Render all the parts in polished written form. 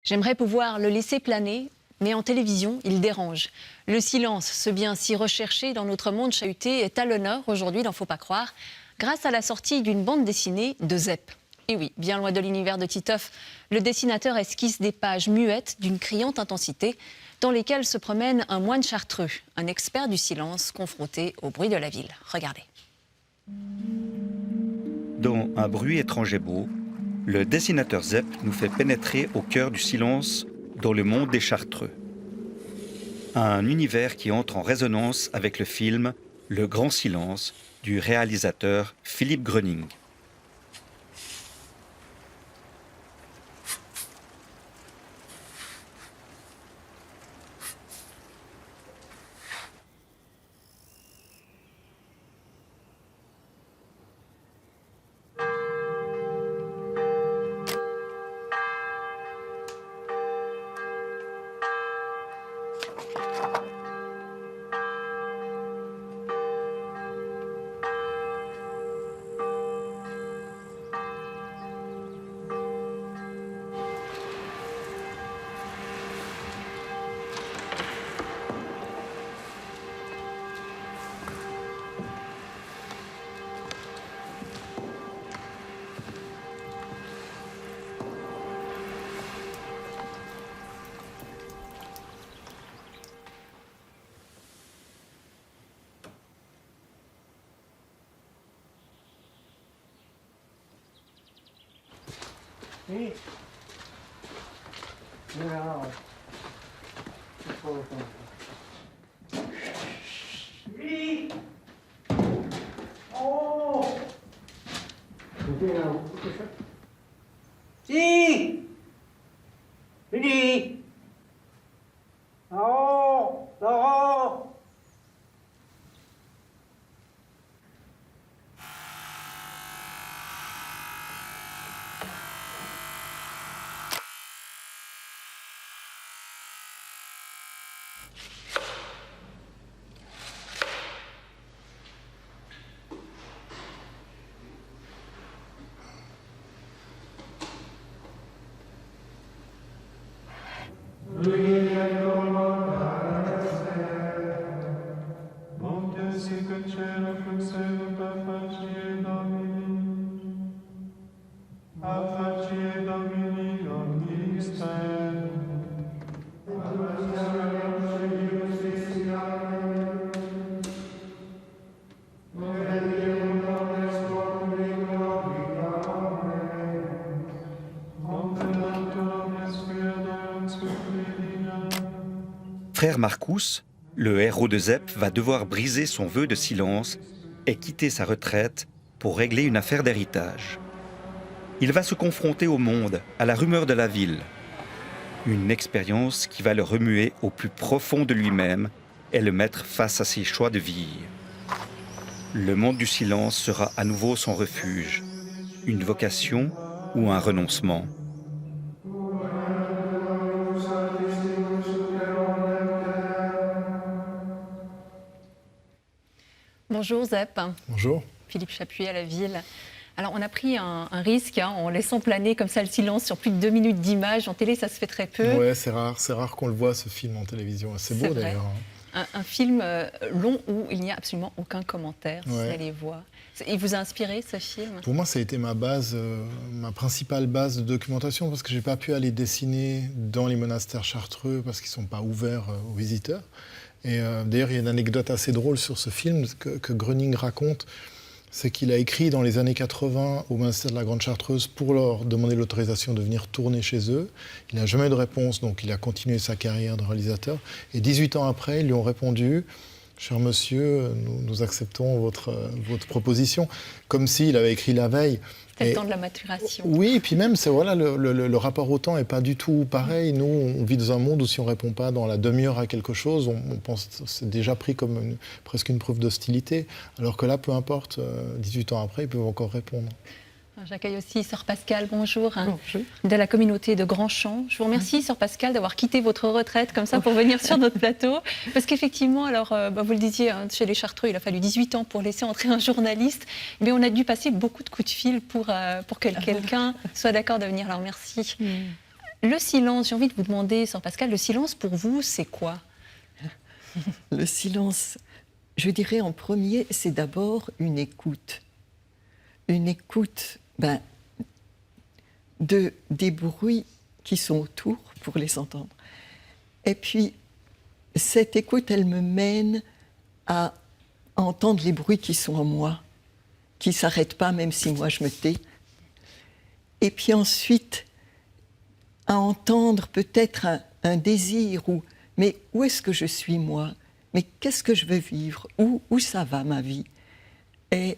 J'aimerais pouvoir le laisser planer, mais en télévision, il dérange. Le silence, ce bien si recherché dans notre monde chahuté, est à l'honneur aujourd'hui dans Faut pas croire, grâce à la sortie d'une bande dessinée de Zep. Et oui, bien loin de l'univers de Titeuf, le dessinateur esquisse des pages muettes d'une criante intensité dans lesquelles se promène un moine chartreux, un expert du silence confronté au bruit de la ville. Regardez. Dans Un bruit étrange et beau, le dessinateur Zep nous fait pénétrer au cœur du silence dans le monde des Chartreux. Un univers qui entre en résonance avec le film Le Grand Silence du réalisateur Philippe Gröning. Oui. Voilà. Oui. Oh. Si. Fini. Oh. Oh. Frère Marcus, le héros de Zep, va devoir briser son vœu de silence et quitter sa retraite pour régler une affaire d'héritage. Il va se confronter au monde, à la rumeur de la ville. Une expérience qui va le remuer au plus profond de lui-même et le mettre face à ses choix de vie. Le monde du silence sera à nouveau son refuge, une vocation ou un renoncement. Bonjour Zep. Bonjour. Philippe Chapuis à la ville. Alors on a pris un risque en laissant planer comme ça le silence sur plus de 2 minutes d'image. En télé, ça se fait très peu. Ouais, c'est rare qu'on le voit ce film en télévision. C'est beau d'ailleurs. Un film long où il n'y a absolument aucun commentaire sur Ouais. les voix. Il vous a inspiré ce film? Pour moi, ça a été ma base, ma principale base de documentation parce que j'ai pas pu aller dessiner dans les monastères chartreux parce qu'ils sont pas ouverts aux visiteurs. Et d'ailleurs, il y a une anecdote assez drôle sur ce film que Gröning raconte. C'est qu'il a écrit dans les années 80 au monastère de la Grande Chartreuse pour leur demander l'autorisation de venir tourner chez eux. Il n'a jamais eu de réponse, donc il a continué sa carrière de réalisateur. Et 18 ans après, ils lui ont répondu « Cher monsieur, nous acceptons votre proposition », comme s'il avait écrit la veille. C'était le temps de la maturation. Oui, et puis même, voilà, le rapport au temps n'est pas du tout pareil. Nous, on vit dans un monde où si on ne répond pas dans la demi-heure à quelque chose, on pense que c'est déjà pris comme presque une preuve d'hostilité. Alors que là, peu importe, 18 ans après, ils peuvent encore répondre. J'accueille aussi Sœur Pascale, bonjour, Bonjour. de la communauté de Grandchamp. Je vous remercie, Sœur Pascale, d'avoir quitté votre retraite comme ça pour venir sur notre plateau. Parce qu'effectivement, alors, vous le disiez, chez les Chartreux, il a fallu 18 ans pour laisser entrer un journaliste. Mais on a dû passer beaucoup de coups de fil pour que quelqu'un soit d'accord de venir. Alors merci. Le silence, j'ai envie de vous demander, Sœur Pascale, le silence pour vous, c'est quoi? Le silence, je dirais en premier, c'est d'abord une écoute. Une écoute des bruits qui sont autour pour les entendre. Et puis, cette écoute, elle me mène à entendre les bruits qui sont en moi, qui ne s'arrêtent pas même si moi je me tais. Et puis ensuite, à entendre peut-être un désir, mais où est-ce que je suis moi? Mais qu'est-ce que je veux vivre? Où ça va ma vie? Et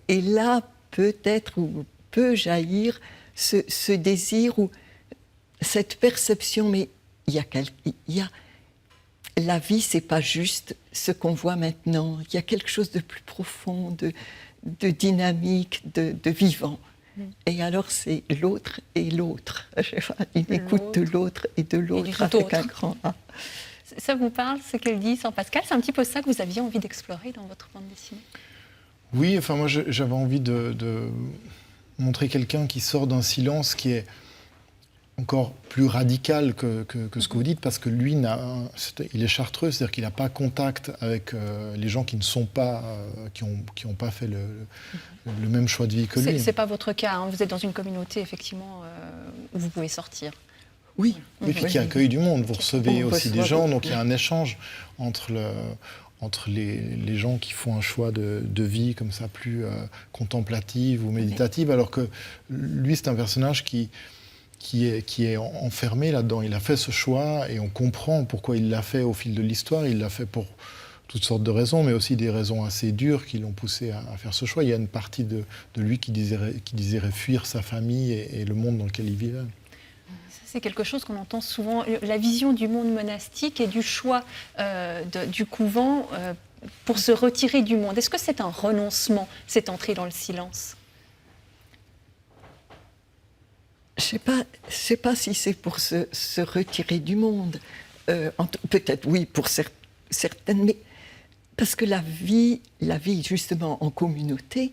là, peut-être, où peut jaillir ce désir ou cette perception, mais il y a la vie, c'est pas juste ce qu'on voit maintenant. Il y a quelque chose de plus profond, de dynamique, de vivant. Et alors, c'est l'autre et l'autre. Une écoute de l'autre et de l'autre avec un grand A. Ça vous parle, ce qu'elle dit, Sœur Pascale? C'est un petit peu ça que vous aviez envie d'explorer dans votre bande dessinée? Oui, enfin moi j'avais envie de montrer quelqu'un qui sort d'un silence qui est encore plus radical que ce que vous dites, parce que lui, il est chartreux, c'est-à-dire qu'il n'a pas contact avec les gens qui ne sont pas, qui ont pas fait le même choix de vie que lui. C'est pas votre cas, hein. Vous êtes dans une communauté, effectivement, où vous pouvez sortir. Oui. Oui, puis qui accueille du monde. Vous recevez aussi des gens, donc il y a un échange entre les gens qui font un choix de vie comme ça, plus contemplative ou méditative, alors que lui, c'est un personnage qui est enfermé là-dedans. Il a fait ce choix et on comprend pourquoi il l'a fait au fil de l'histoire. Il l'a fait pour toutes sortes de raisons, mais aussi des raisons assez dures qui l'ont poussé à faire ce choix. Il y a une partie de lui qui désirait fuir sa famille et le monde dans lequel il vivait. C'est quelque chose qu'on entend souvent, la vision du monde monastique et du choix du couvent pour se retirer du monde. Est-ce que c'est un renoncement, cette entrée dans le silence? Je sais pas si c'est pour se retirer du monde. Peut-être oui pour certaines, mais parce que la vie justement en communauté,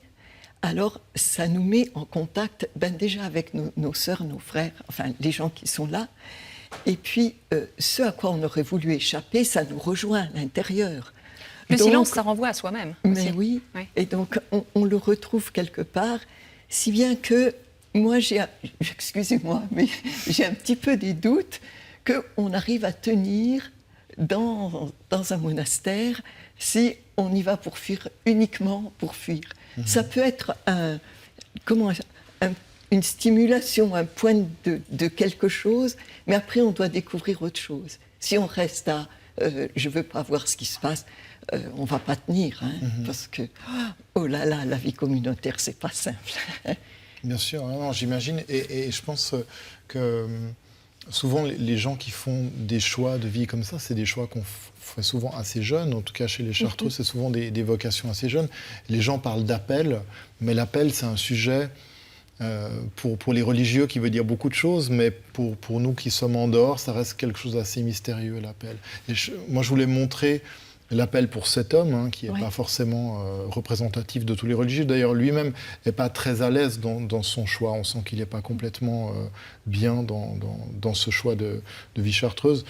alors ça nous met en contact déjà avec nos sœurs, nos frères, enfin les gens qui sont là. Et puis ce à quoi on aurait voulu échapper, ça nous rejoint à l'intérieur. Le silence, ça renvoie à soi-même. Mais oui, et donc on le retrouve quelque part, si bien que moi, excusez-moi, mais j'ai un petit peu des doutes qu'on arrive à tenir dans un monastère si on y va pour fuir, uniquement pour fuir. Ça peut être une stimulation, un point de quelque chose, mais après on doit découvrir autre chose. Si on reste à je ne veux pas voir ce qui se passe, on ne va pas tenir, parce que, oh là là, la vie communautaire, c'est pas simple. Bien sûr, non, j'imagine, et je pense que souvent les gens qui font des choix de vie comme ça, c'est des choix qu'on fait souvent assez jeunes, en tout cas chez les Chartreux, c'est souvent des vocations assez jeunes. Les gens parlent d'appel, mais l'appel c'est un sujet pour les religieux qui veut dire beaucoup de choses, mais pour nous qui sommes en dehors, ça reste quelque chose d'assez mystérieux, l'appel. Moi je voulais montrer l'appel pour cet homme, qui n'est pas forcément représentatif de tous les religieux. D'ailleurs, lui-même n'est pas très à l'aise dans son choix. On sent qu'il n'est pas complètement bien dans ce choix de vie chartreuse.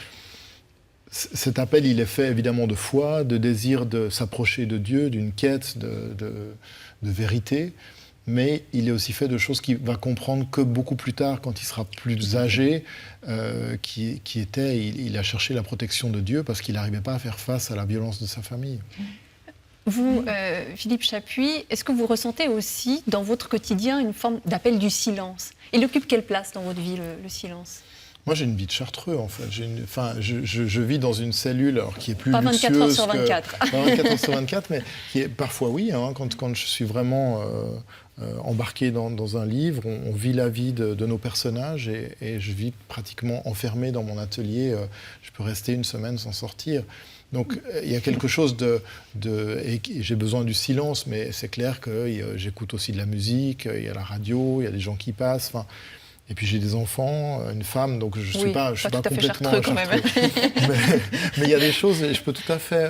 Cet appel, il est fait évidemment de foi, de désir de s'approcher de Dieu, d'une quête de vérité. Mais il est aussi fait de choses qu'il va comprendre que beaucoup plus tard, quand il sera plus âgé, il a cherché la protection de Dieu parce qu'il n'arrivait pas à faire face à la violence de sa famille. Vous, Philippe Chapuis, est-ce que vous ressentez aussi dans votre quotidien une forme d'appel du silence? Il occupe quelle place dans votre vie, le silence? Moi, j'ai une vie de chartreux, en fait. Je vis dans une cellule qui est plus pas luxueuse. 24 heures sur 24. Pas 24 heures sur 24, mais qui est parfois, oui, quand je suis vraiment embarqué dans un livre, on vit la vie de nos personnages et je vis pratiquement enfermé dans mon atelier. Je peux rester une semaine sans sortir. Donc, il y a quelque chose et j'ai besoin du silence, mais c'est clair que j'écoute aussi de la musique, il y a la radio, il y a des gens qui passent. Et puis j'ai des enfants, une femme, donc je ne suis pas complètement chartreux. Quand même. mais il y a des choses, et je peux tout à fait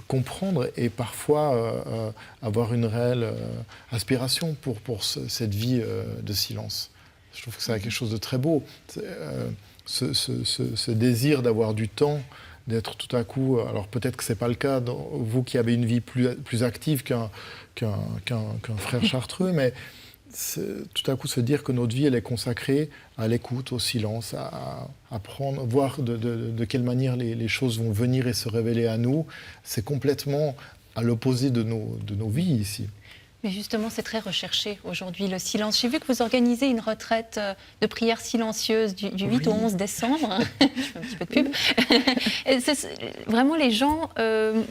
comprendre et parfois avoir une réelle aspiration pour cette vie de silence. Je trouve que ça a quelque chose de très beau. Ce désir d'avoir du temps, d'être tout à coup... Alors peut-être que ce n'est pas le cas, vous qui avez une vie plus active qu'un frère chartreux, mais tout à coup se dire que notre vie, elle est consacrée à l'écoute, au silence, à apprendre, voir de quelle manière les choses vont venir et se révéler à nous, c'est complètement à l'opposé de nos vies ici. Mais justement, c'est très recherché aujourd'hui, le silence. J'ai vu que vous organisez une retraite de prière silencieuse du 8 au 11 décembre. Je fais un petit peu de pub. Vraiment, les gens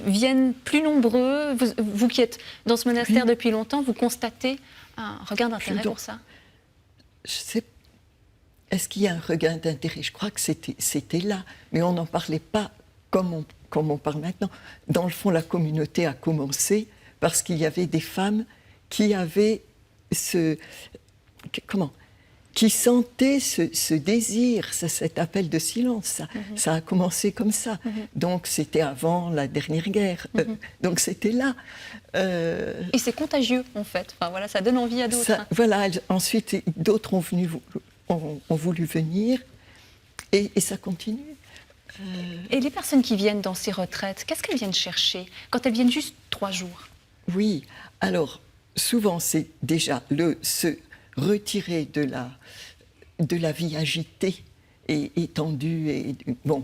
viennent plus nombreux. Vous qui êtes dans ce monastère depuis longtemps, vous constatez un regain d'intérêt pour ça? Est-ce qu'il y a un regain d'intérêt? Je crois que c'était là, mais on n'en parlait pas comme on parle maintenant. Dans le fond, la communauté a commencé parce qu'il y avait des femmes qui avaient qui sentaient ce désir, cet appel de silence. Ça a commencé comme ça. Donc c'était avant la dernière guerre. Donc c'était là. Et c'est contagieux, en fait. Enfin, voilà, ça donne envie à d'autres. Voilà. Ensuite, d'autres ont voulu venir, et ça continue. Et les personnes qui viennent dans ces retraites, qu'est-ce qu'elles viennent chercher quand elles viennent juste 3 jours? Oui, alors souvent c'est déjà se retirer de la vie agitée et étendue et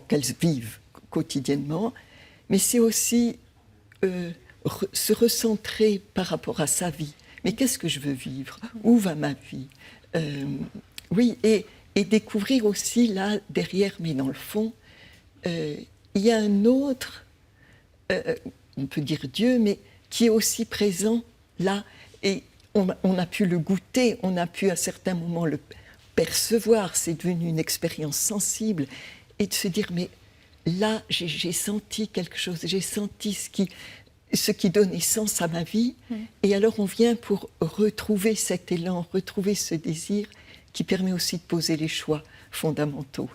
qu'elles vivent quotidiennement, mais c'est aussi se recentrer par rapport à sa vie. Mais qu'est-ce que je veux vivre? Où va ma vie? Oui, et découvrir aussi là derrière, mais dans le fond, il y a un autre, on peut dire Dieu, mais qui est aussi présent là, et on a pu le goûter, on a pu à certains moments le percevoir, c'est devenu une expérience sensible, et de se dire, mais là, j'ai senti quelque chose, j'ai senti ce qui donnait sens à ma vie, et alors on vient pour retrouver cet élan, retrouver ce désir qui permet aussi de poser les choix fondamentaux.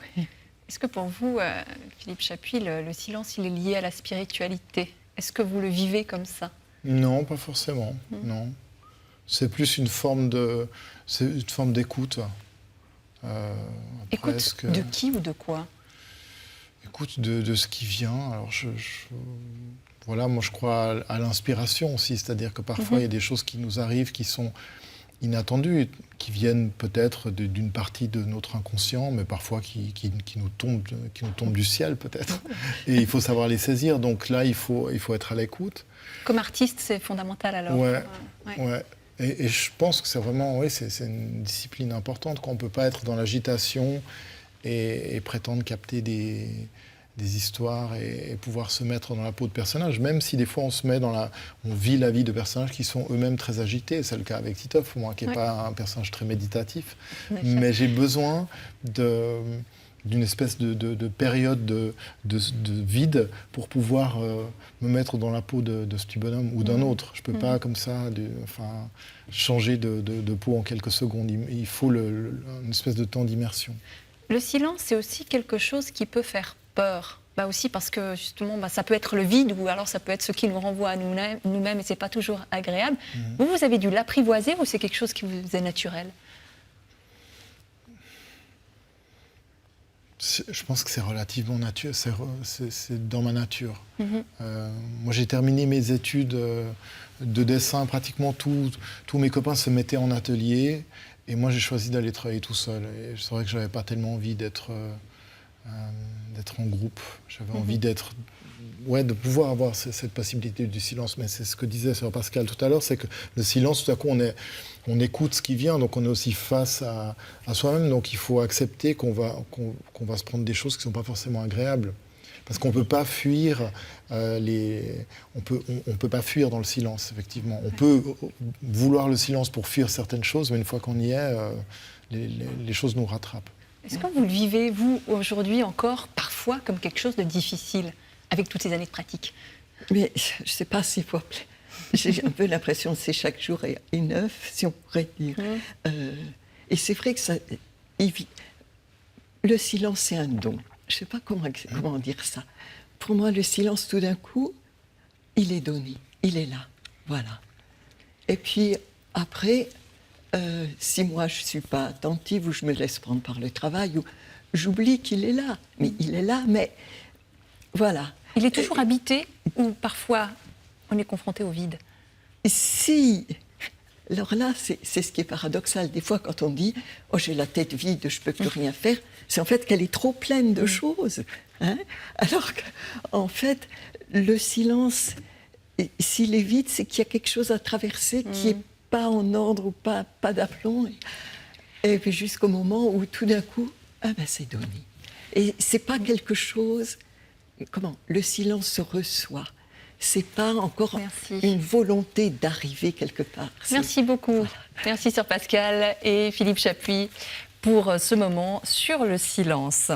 Est-ce que pour vous, Philippe Chapuis, le silence, il est lié à la spiritualité? Est-ce que vous le vivez comme ça? Non, pas forcément, non. C'est plus une forme d'écoute. Écoute de qui ou de quoi? Écoute de ce qui vient. Alors voilà, moi je crois à l'inspiration aussi, c'est-à-dire que parfois il y a des choses qui nous arrivent qui sont inattendues, qui viennent peut-être d'une partie de notre inconscient, mais parfois qui nous tombent du ciel peut-être. Et il faut savoir les saisir. Donc là, il faut être à l'écoute. Comme artiste, c'est fondamental alors. Ouais. Et je pense que c'est vraiment, c'est une discipline importante, qu'on ne peut pas être dans l'agitation et prétendre capter des histoires et pouvoir se mettre dans la peau de personnages, même si des fois on vit la vie de personnages qui sont eux-mêmes très agités. C'est le cas avec Titov, pour moi, qui n'est pas un personnage très méditatif. Mais j'ai besoin d'une espèce de période de vide pour pouvoir me mettre dans la peau de ce petit bonhomme ou d'un autre. Je ne peux pas comme ça changer de peau en quelques secondes. Il faut une espèce de temps d'immersion. Le silence, c'est aussi quelque chose qui peut faire peur. Aussi parce que justement, ça peut être le vide ou alors ça peut être ce qui nous renvoie à nous-mêmes et c'est pas toujours agréable. Vous avez dû l'apprivoiser ou c'est quelque chose qui vous est naturel? Je pense que c'est relativement naturel, c'est dans ma nature. Moi, j'ai terminé mes études de dessin, pratiquement tous mes copains se mettaient en atelier, et moi, j'ai choisi d'aller travailler tout seul. Et c'est vrai que j'avais pas tellement envie d'être en groupe. J'avais envie de pouvoir avoir cette possibilité du silence. Mais c'est ce que disait Sœur Pascal tout à l'heure, c'est que le silence, tout à coup, on écoute ce qui vient, donc on est aussi face à soi-même. Donc il faut accepter qu'on va se prendre des choses qui ne sont pas forcément agréables. Parce qu'on ne peut pas fuir on peut pas fuir dans le silence, effectivement. On peut vouloir le silence pour fuir certaines choses, mais une fois qu'on y est, les choses nous rattrapent. Est-ce que vous le vivez, vous, aujourd'hui encore, parfois, comme quelque chose de difficile, avec toutes ces années de pratique? Mais je ne sais pas s'il faut appeler. J'ai un peu l'impression que c'est chaque jour est neuf, si on pourrait dire. Et c'est vrai que le silence, c'est un don. Je ne sais pas comment dire ça. Pour moi, le silence, tout d'un coup, il est donné. Il est là. Voilà. Et puis, après, si moi je ne suis pas attentive ou je me laisse prendre par le travail, ou j'oublie qu'il est là. Mais il est là, mais voilà. Il est toujours habité ou parfois on est confronté au vide? Si, alors là, c'est ce qui est paradoxal. Des fois, quand on dit « Oh, j'ai la tête vide, je ne peux plus rien faire », c'est en fait qu'elle est trop pleine de choses. Hein, alors qu'en fait, le silence, s'il est vide, c'est qu'il y a quelque chose à traverser qui n'est pas en ordre ou pas d'aplomb. Et puis jusqu'au moment où tout d'un coup, ah ben c'est donné. Et c'est pas quelque chose... Comment? Le silence se reçoit. C'est pas encore une volonté d'arriver quelque part. Merci beaucoup. Voilà. Merci Sœur Pascale et Philippe Chapuis pour ce moment sur le silence.